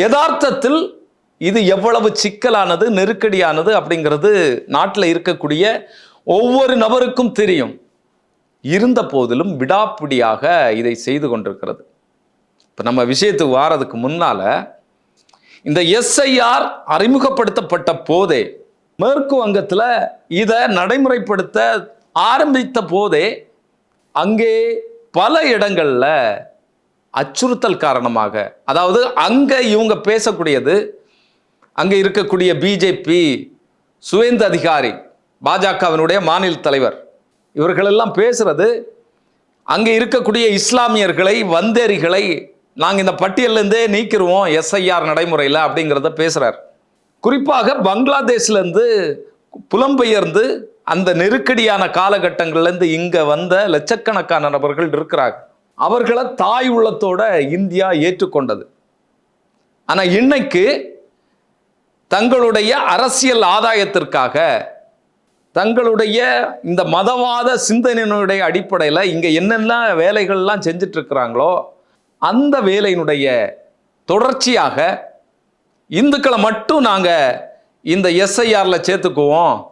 யதார்த்தத்தில் இது எவ்வளவு சிக்கலானது, நெருக்கடியானது அப்படிங்கிறது நாட்டில் இருக்கக்கூடிய ஒவ்வொரு நபருக்கும் தெரியும். இருந்த போதிலும் விடாப்பிடியாக இதை செய்து கொண்டிருக்கிறது. இப்போ நம்ம விஷயத்துக்கு வாரதுக்கு முன்னால இந்த எஸ்ஐஆர் அறிமுகப்படுத்தப்பட்ட போதே, மேற்கு வங்கத்தில் இதை நடைமுறைப்படுத்த ஆரம்பித்த போதே அங்கே பல இடங்களில் அச்சுறுத்தல் காரணமாக, அதாவது அங்கே இவங்க பேசக்கூடியது, அங்கே இருக்கக்கூடிய பிஜேபி சுவேந்து அதிகாரி, பாஜகவினுடைய மாநில தலைவர், இவர்களெல்லாம் பேசுறது அங்கே இருக்கக்கூடிய இஸ்லாமியர்களை, வந்தேரிகளை நாங்கள் இந்த பட்டியலிருந்தே நீக்கிடுவோம் எஸ்ஐஆர் நடைமுறையில் அப்படிங்கிறத பேசுகிறார். குறிப்பாக பங்களாதேஷ்லேருந்து புலம்பெயர்ந்து அந்த நெருக்கடியான காலகட்டங்கள்லேருந்து இங்கே வந்த லட்சக்கணக்கான நபர்கள் இருக்கிறாங்க. அவர்களை தாய் உள்ளத்தோட இந்தியா ஏற்றுக்கொண்டது. ஆனால் இன்னைக்கு தங்களுடைய அரசியல் ஆதாயத்திற்காக, தங்களுடைய இந்த மதவாத சிந்தனையினுடைய அடிப்படையில் இங்கே என்னெல்லாம் வேலைகள்லாம் செஞ்சுட்டு இருக்கிறாங்களோ அந்த வேலையினுடைய தொடர்ச்சியாக இந்துக்களை மட்டும் நாங்கள் இந்த எஸ்ஐஆரில் சேர்த்துக்குவோம்,